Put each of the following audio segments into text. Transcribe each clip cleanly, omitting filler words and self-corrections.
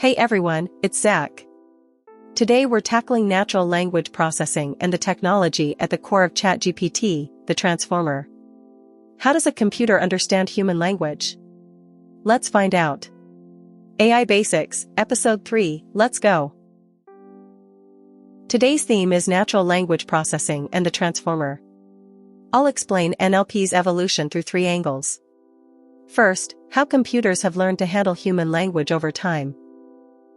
Hey everyone, it's Zach. Today we're tackling natural language processing and the technology at the core of ChatGPT, the transformer. How does a computer understand human language? Let's find out. AI Basics, Episode 3, let's go. Today's theme is natural language processing and the transformer. I'll explain NLP's evolution through 3 angles. First, how computers have learned to handle human language over time.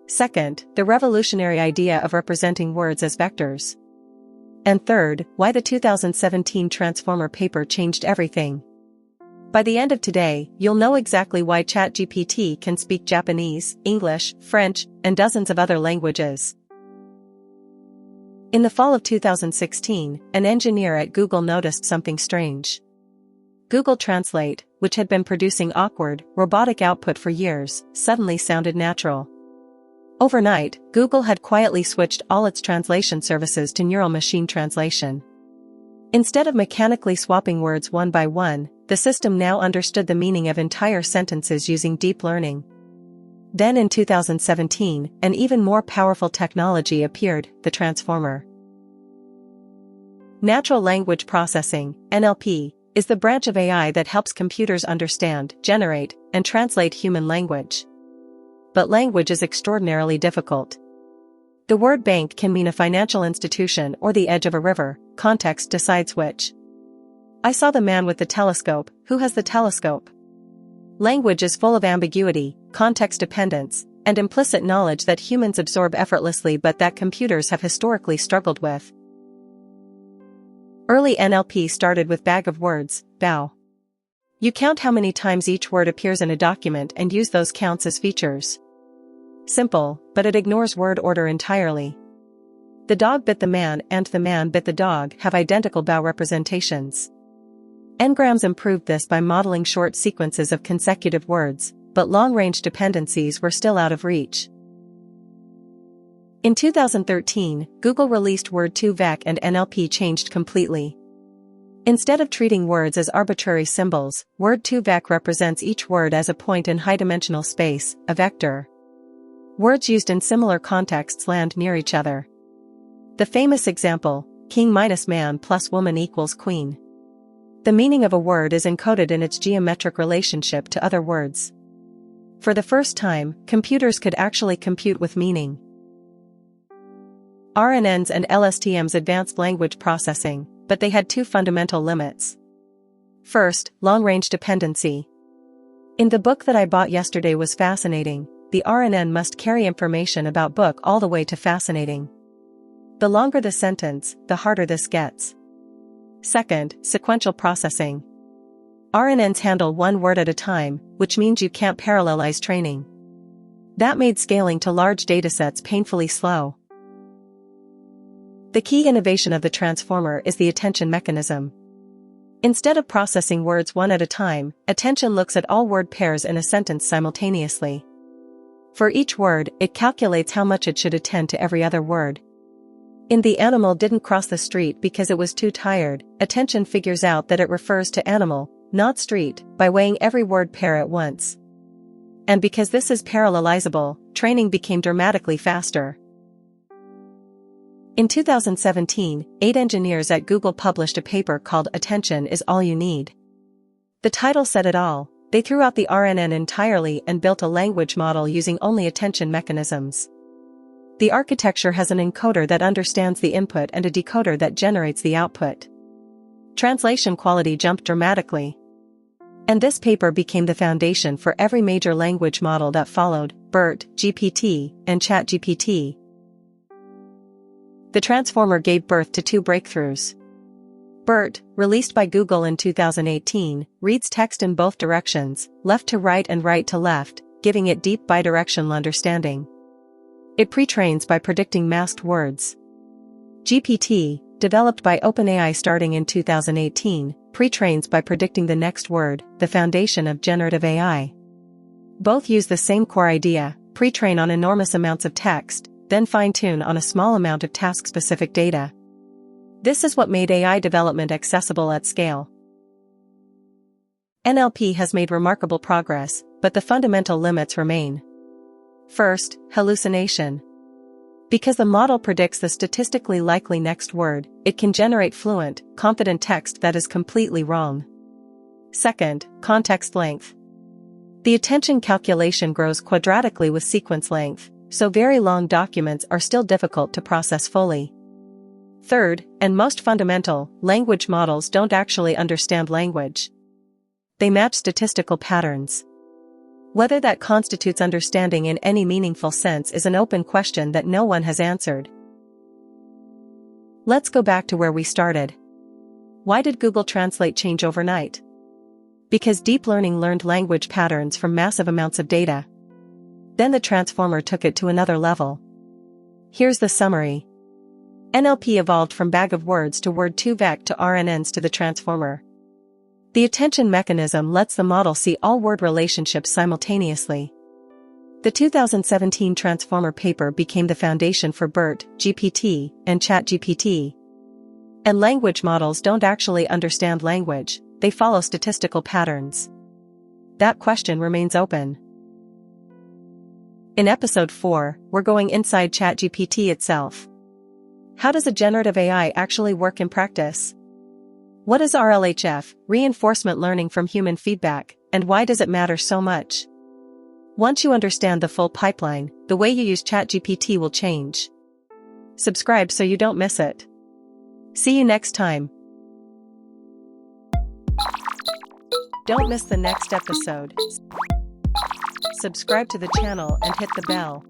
Second, the revolutionary idea of representing words as vectors. And third, why the 2017 Transformer paper changed everything. By the end of today, you'll know exactly why ChatGPT can speak Japanese, English, French, and dozens of other languages. In the fall of 2016, an engineer at Google noticed something strange. Google Translate, which had been producing awkward, robotic output for years, suddenly sounded natural. Overnight, Google had quietly switched all its translation services to neural machine translation. Instead of mechanically swapping words one by one, the system now understood the meaning of entire sentences using deep learning. Then in 2017, an even more powerful technology appeared, the transformer. Natural language processing, NLP, is the branch of AI that helps computers understand, generate, and translate human language. But language is extraordinarily difficult. The word bank can mean a financial institution or the edge of a river, context decides which. I saw the man with the telescope, who has the telescope? Language is full of ambiguity, context dependence, and implicit knowledge that humans absorb effortlessly but that computers have historically struggled with. Early NLP started with bag of words, BAW. You count how many times each word appears in a document and use those counts as features. Simple, but it ignores word order entirely. The dog bit the man and the man bit the dog have identical BAW representations. Ngrams improved this by modeling short sequences of consecutive words, but long-range dependencies were still out of reach. In 2013, Google released Word2Vec and NLP changed completely. Instead of treating words as arbitrary symbols, Word2Vec represents each word as a point in high-dimensional space, a vector. Words used in similar contexts land near each other. The famous example, king minus man plus woman equals queen. The meaning of a word is encoded in its geometric relationship to other words. For the first time, computers could actually compute with meaning. RNNs and LSTMs advanced language processing, but they had 2 fundamental limits. First, long-range dependency. In the book that I bought yesterday was fascinating. The RNN must carry information about book all the way to fascinating. The longer the sentence, the harder this gets. Second, sequential processing. RNNs handle one word at a time, which means you can't parallelize training. That made scaling to large datasets painfully slow. The key innovation of the transformer is the attention mechanism. Instead of processing words one at a time, attention looks at all word pairs in a sentence simultaneously. For each word, it calculates how much it should attend to every other word. In the animal didn't cross the street because it was too tired, attention figures out that it refers to animal, not street, by weighing every word pair at once. And because this is parallelizable, training became dramatically faster. In 2017, 8 engineers at Google published a paper called Attention is All You Need. The title said it all. They threw out the RNN entirely and built a language model using only attention mechanisms. The architecture has an encoder that understands the input and a decoder that generates the output. Translation quality jumped dramatically. And this paper became the foundation for every major language model that followed, BERT, GPT, and ChatGPT. The transformer gave birth to 2 breakthroughs. BERT, released by Google in 2018, reads text in both directions, left to right and right to left, giving it deep bidirectional understanding. It pre-trains by predicting masked words. GPT, developed by OpenAI starting in 2018, pre-trains by predicting the next word, the foundation of generative AI. Both use the same core idea, pre-train on enormous amounts of text, then fine-tune on a small amount of task-specific data. This is what made AI development accessible at scale. NLP has made remarkable progress, but the fundamental limits remain. First, hallucination. Because the model predicts the statistically likely next word, it can generate fluent, confident text that is completely wrong. Second, context length. The attention calculation grows quadratically with sequence length, so very long documents are still difficult to process fully. Third, and most fundamental, language models don't actually understand language. They match statistical patterns. Whether that constitutes understanding in any meaningful sense is an open question that no one has answered. Let's go back to where we started. Why did Google Translate change overnight? Because deep learning learned language patterns from massive amounts of data. Then the transformer took it to another level. Here's the summary. NLP evolved from bag of words to word2vec to RNNs to the transformer. The attention mechanism lets the model see all word relationships simultaneously. The 2017 Transformer paper became the foundation for BERT, GPT, and ChatGPT. And language models don't actually understand language, they follow statistical patterns. That question remains open. In episode 4, we're going inside ChatGPT itself. How does a generative AI actually work in practice? What is RLHF, reinforcement learning from human feedback, and why does it matter so much? Once you understand the full pipeline, the way you use ChatGPT will change. Subscribe so you don't miss it. See you next time. Don't miss the next episode. Subscribe to the channel and hit the bell.